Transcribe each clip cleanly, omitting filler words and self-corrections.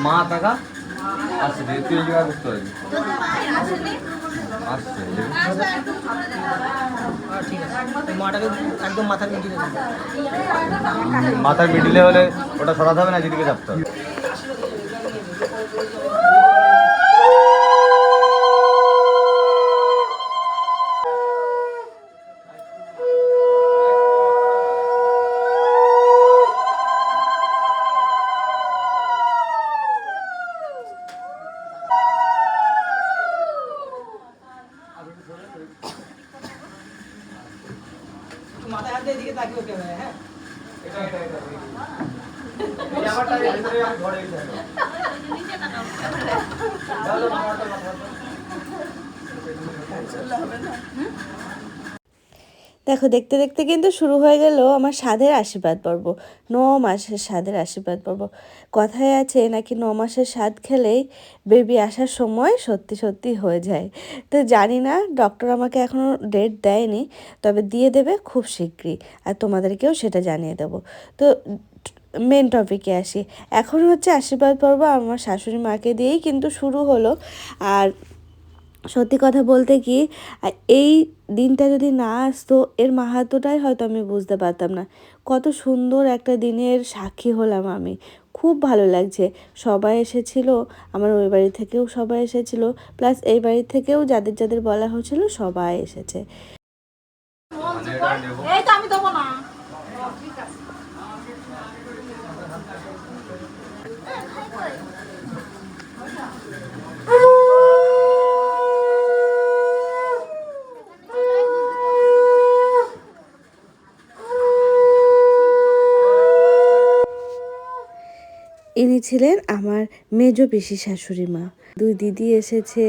মা টাকা আসছে তুই এই জায়গায় বুঝতে পারবি আসছে একদম মাথার মিডিলে হলে ওটা সরাতে হবে না, যেদিকে চাপতে হবে। মাথায় হাত দিয়ে এদিকে তাকিয়ে ওকে হ্যাঁ দেখো দেখতে দেখতে কিন্তু শুরু হয়ে গেল আমার স্বাদের আশীর্বাদ পর্ব। 9 মাসের স্বাদের আশীর্বাদ পর্ব। কথায় আছে নাকি 9 মাসের স্বাদ খেলেই বেবি আসার সময় সত্যি সত্যি হয়ে যায়। তো জানি না, ডক্টর আমাকে এখনও ডেট দেয়নি, তবে দিয়ে দেবে খুব শীঘ্রই, আর তোমাদেরকেও সেটা জানিয়ে দেবো। তো মেন টপিকে আসি। এখন হচ্ছে আশীর্বাদ পর্ব আমার শাশুড়ি মাকে দিয়েই কিন্তু শুরু হলো। আর সত্যি কথা বলতে কি, এই দিনটা যদি না আসতো এর মাহাত্ম্যটাই হয়তো আমি বুঝতে পারতাম না। কত সুন্দর একটা দিনের সাক্ষী হলাম আমি। খুব ভালো লাগছে। সবাই এসেছিল, আমার ওই বাড়ি থেকেও সবাই এসেছিল, প্লাস এই বাড়ি থেকেও যাদের যাদের বলা হয়েছিল সবাই এসেছে। ইনি ছিলেন আমার মেজ পিসি শাশুড়ি মা। 2 দিদি এসেছে,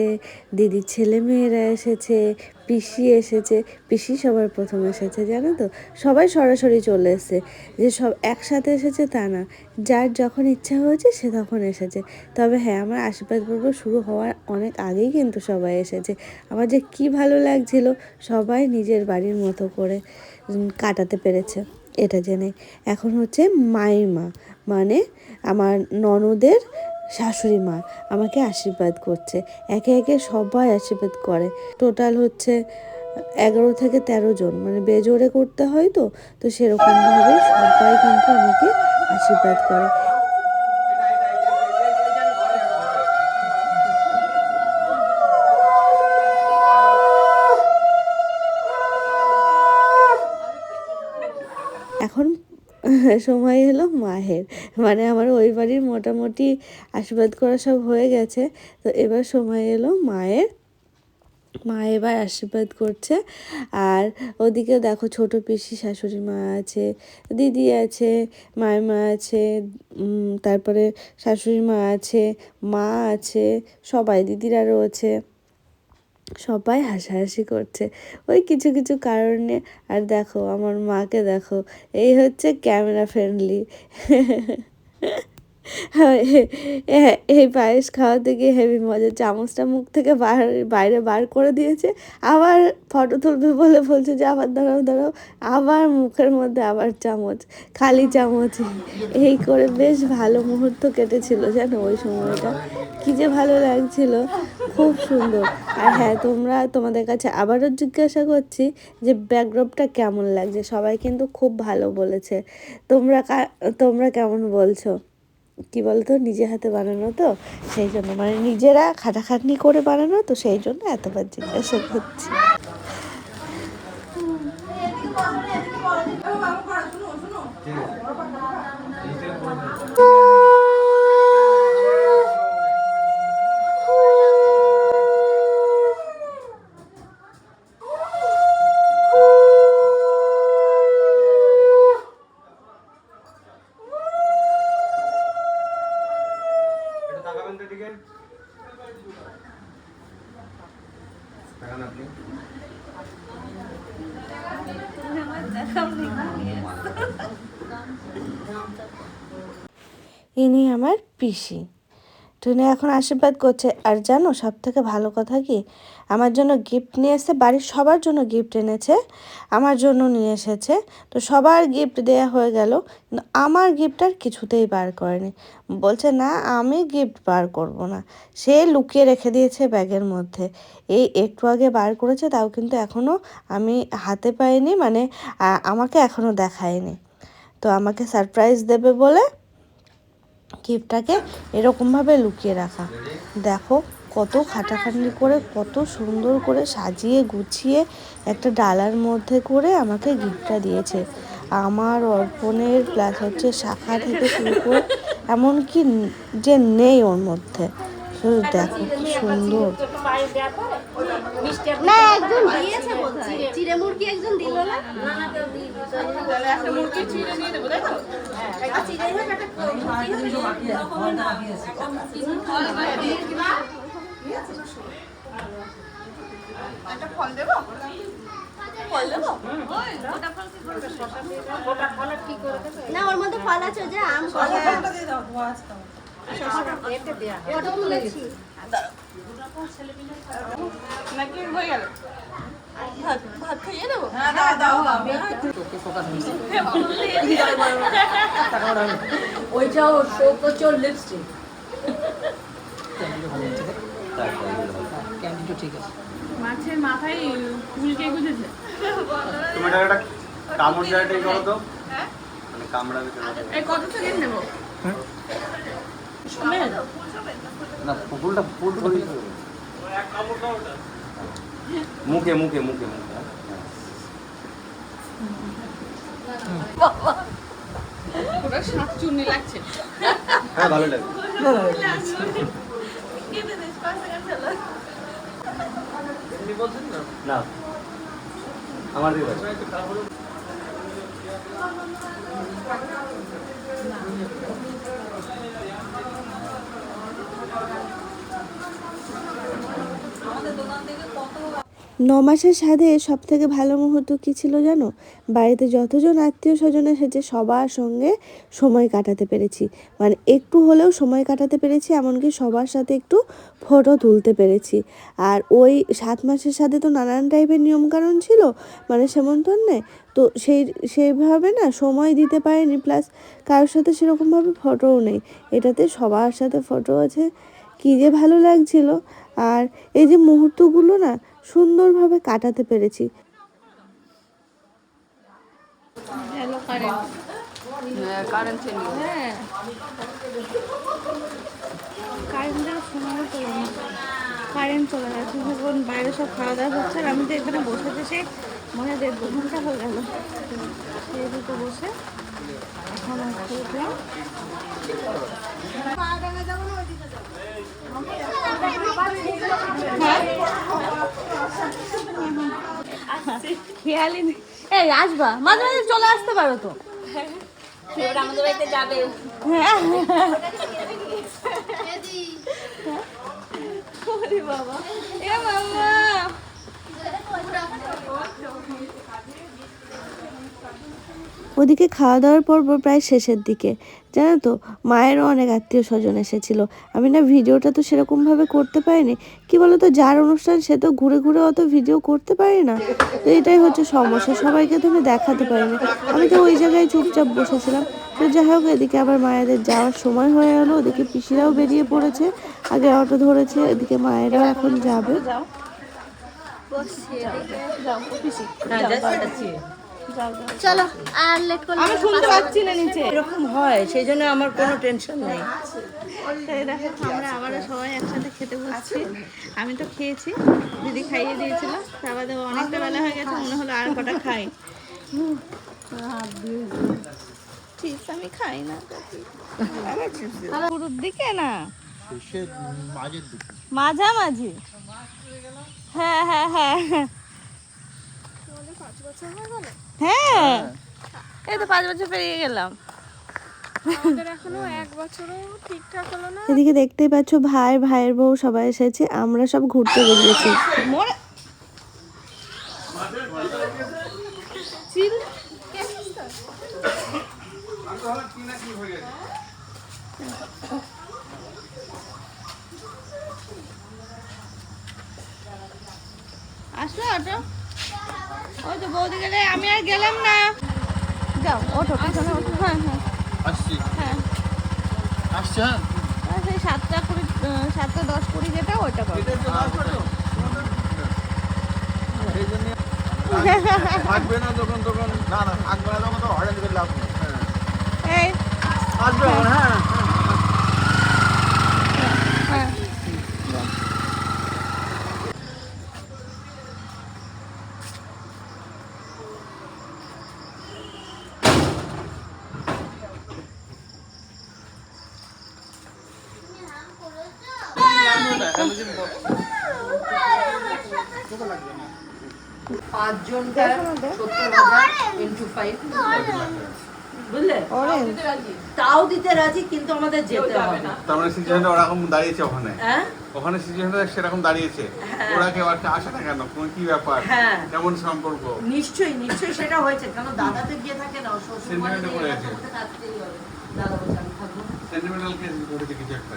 দিদির ছেলে মেয়েরা এসেছে, পিসি এসেছে। পিসি সবার প্রথম এসেছে, জানো তো। সবাই সরাসরি চলে এসেছে, যে সব একসাথে এসেছে তা না, যার যখন ইচ্ছা হয়েছে সে তখন এসেছে। তবে হ্যাঁ, আমার আশীর্বাদ পর্ব শুরু হওয়ার অনেক আগেই কিন্তু সবাই এসেছে। আমার যে কি ভালো লাগছিল, সবাই নিজের বাড়ির মতো করে কাটাতে পেরেছে এটা জেনে। এখন হচ্ছে মায়ের মা, মানে আমার ননদের শাশুড়ি মা আমাকে আশীর্বাদ করছে। একে একে সবাই আশীর্বাদ করে। টোটাল হচ্ছে 11 থেকে 13 জন, মানে বেজোরে করতে হয় তো, তো সেরকমভাবে সবাই কিন্তু আমাকে আশীর্বাদ করে। এখন সময় এলো মায়ের, মানে আমার ওই বাড়ির মোটামুটি আশীর্বাদ করা সব হয়ে গেছে। তো এবার সময় এলো মায়ের। মা এবার আশীর্বাদ করছে। আর ওদিকে দেখো ছোট পিসি শাশুড়ি মা আছে, দিদি আছে, মায়ের মা আছে, তারপরে শাশুড়ি মা আছে, মা আছে, সবাই দিদিরা রয়েছে। সবাই হাসাহাসি করছে ওই কিছু কিছু কারণে। আর দেখো আমার মাকে দেখো, এই হচ্ছে ক্যামেরা ফ্রেন্ডলি। এই পায়েস খাওয়াতে গিয়ে হেভি মজা। চামচটা মুখ থেকে বাইরে বার করে দিয়েছে, আবার ফটো তুলবে বলে বলছে যে আবার দাঁড়াও দাঁড়াও, আবার মুখের মধ্যে আবার চামচ, খালি চামচ। এই করে বেশ ভালো মুহূর্ত কেটেছিল জানো ওই সময়টা। কী যে ভালো লাগছিল, খুব সুন্দর। আর হ্যাঁ, তোমাদের কাছে আবারও জিজ্ঞাসা করছি যে ব্যাকড্রপটা কেমন লাগছে। সবাই কিন্তু খুব ভালো বলেছে। তোমরা কেমন বলছো? কি বলতো, নিজে হাতে বানানো তো, সেই জন্য, মানে নিজেরা খাটাখাটনি করে বানানো তো, সেই জন্য এতবার জিজ্ঞাসা করছি। ইনি আমার পিসি। টুনি এখন আশীর্বাদ করছে। আর জানো সব থেকে ভালো কথা কি, আমার জন্য গিফট নিয়ে এসেছে, বাড়ির সবার জন্য গিফট এনেছে, আমার জন্য নিয়ে এসেছে। তো সবার গিফট দেয়া হয়ে গেল, কিন্তু আমার গিফট আর কিছুতেই বার করেনি। বলছে না আমি গিফট বার করব না, সে লুকিয়ে রেখে দিয়েছে ব্যাগের মধ্যে। এই একটু আগে বার করেছে, তাও কিন্তু এখনও আমি হাতে পাইনি, মানে আমাকে এখনও দেখায়নি। তো আমাকে সারপ্রাইজ দেবে বলে গিফটটাকে এরকমভাবে লুকিয়ে রাখা। দেখো কত খাটাখাটনি করে, কত সুন্দর করে সাজিয়ে গুছিয়ে একটা ডালার মধ্যে করে আমাকে গিফটটা দিয়েছে। আমার অর্পণের প্লাস হচ্ছে শাখা থেকে শুরু করে এমনকি যে নেই ওর মধ্যে, শুধু দেখো কি সুন্দর। না একজন দিয়েছে বোধহয়, চিড়ে মুরগি একজন দিল না। তাহলে একটা মুরগি চিড়ে দিয়ে দেবো, তাই তো? একটা চিড়ে হোক, একটা মুরগি একটা ফল দেবো? ফল দেবো? না, ওর মধ্যে ফল আছে, ওই যে আম কলা। ফলটা দিয়ে দাও, ওয়াজ দাও। ওটা তুলেছি। নাকি হয়ে গেল? ভাত খাইয়ে দেবো? হ্যাঁ দাও দাও দাও। ওইটাও প্রচুর লিপস্টিক ক্যান্ডিটা ঠিক আছে। মাছের মাথায় ফুলকে গুজেছে। তুমি একটা কামড় জায়গাটাই করো তো, মানে কামড়াবে কেন? এই কত সেকেন্ড নেবো? না ফুলটা ফুল ধরে মুখে মুখে মুখে মুখে। পুরো শাকচুন্নি লাগছে। হ্যাঁ ভালো লাগে। না আমার দিকে বাজে। 9 মাসের সাধে সব থেকে ভালো মুহূর্ত কী ছিল জানো? বাড়িতে যতজন আত্মীয় স্বজন এসেছে সবার সঙ্গে সময় কাটাতে পেরেছি, মানে একটু হলেও সময় কাটাতে পেরেছি, এমনকি সবার সাথে একটু ফটো তুলতে পেরেছি। আর ওই 7 মাসের সাথে তো নানান টাইপের নিয়মকানুন ছিল, মানে সেমন্তন্নে তো সেইভাবে না সময় দিতে পারিনি, প্লাস কারোর সাথে সেরকমভাবে ফটোও নেই। এটাতে সবার সাথে ফটো আছে, কী যে ভালো লাগছিল। আর এই যে মুহূর্তগুলো না সুন্দরভাবে কাটাতে পেরেছি। কারেন্ট ছিল। হ্যাঁ, কারেন্টের সময় চলে না, কারেন্ট চলে গেছে, যখন বাইরে সব খাওয়া দাওয়া হচ্ছে আর আমি তো এখানে বসে বসে মনে হয় 1.5 ঘন্টা হয়ে গেল সেই দুটো বসে। এখন উঠলাম, খেয়ালই নেই। এই আসবা, মাঝে মাঝে চলে আসতে পারো তো। আমাদের বাড়িতে যাবে। হ্যাঁ বাবা, এ বাবা ওদিকে খাওয়া দাওয়ার পর্ব প্রায় শেষের দিকে, জানো তো মায়েরও অনেক আত্মীয় স্বজন এসেছিল। আমি না ভিডিওটা তো সেরকমভাবে করতে পারিনি, কি বলো তো, যার অনুষ্ঠান সে তো ঘুরে ঘুরে অত ভিডিও করতে পারি না, তো এটাই হচ্ছে সমস্যা, সবাইকে তো আমি দেখাতে পারিনি। আমি তো ওই জায়গায় চুপচাপ বসেছিলাম। তো যাই হোক, এদিকে আবার মায়েদের যাওয়ার সময় হয়ে গেলো, ওদিকে পিসিরাও বেরিয়ে পড়েছে, আগে অটো ধরেছে, এদিকে মায়েরাও এখন যাবে। চলো আর লেট করলে আমি শুনতে পাচ্ছি না নিচে, এরকম হয়, সেই জন্য আমার কোনো টেনশন নেই। তাই দেখো আমরা আবারও সবাই একসাথে খেতে বসছি। আমি তো খেয়েছি, দিদি খাইয়ে দিয়েছিল, খাবার দাবার অনেকটা বেলা হয়ে গেছে, মনে হলো আর কটা খাই। চিপস আমি খাই না, পুরোর দিকে না, মাঝামাঝি। হ্যাঁ হ্যাঁ হ্যাঁ হ্যাঁ, এই তো 5 বছর পেরিয়ে গেলাম। এদিকে দেখতেই পাচ্ছ ভাই, ভাইয়ের বউ সবাই এসেছে, আমরা সব ঘুরতে বেরিয়েছি। আসলো অটো? ওই তো বৌদি গেলে আমি আর গেলাম না। যাও ওঠো পিছনে ওঠো। হ্যাঁ হ্যাঁ আসছি হ্যাঁ আসছে আর সেই 7:20 7:10 যেটা ওইটা করো। থাকবে না যখন তখন না না থাকবে না তখন তো হঠাৎ করে লাভ নেই এই আসবে হ্যাঁ হ্যাঁ পাঁচজনকার 70,000 into 5 বুঝলে? তাও দিতে রাজি, কিন্তু আমাদের যেতে হবে না। তার মানে সিচুয়েশনটা ওরকম দাঁড়িয়েছে ওখানে হ্যাঁ ওখানে সিচুয়েশনটা সেরকম দাঁড়িয়েছে ওরা কেউ একটা আসে না কেন কোন কি ব্যাপার হ্যাঁ। কেমন সম্পর্ক নিশ্চয়ই নিশ্চয়ই সেটা হয়েছে, কারণ দাদা তো গিয়ে থাকে না, শ্বশুর বাড়ি Sentimental গিয়ে পড়ে আছে। থাকতে থাকতেই হবে। দাদা বলছে আমি থাকবো না। সেন্টিমেন্টাল কেস ঘটেছে কিছু একটা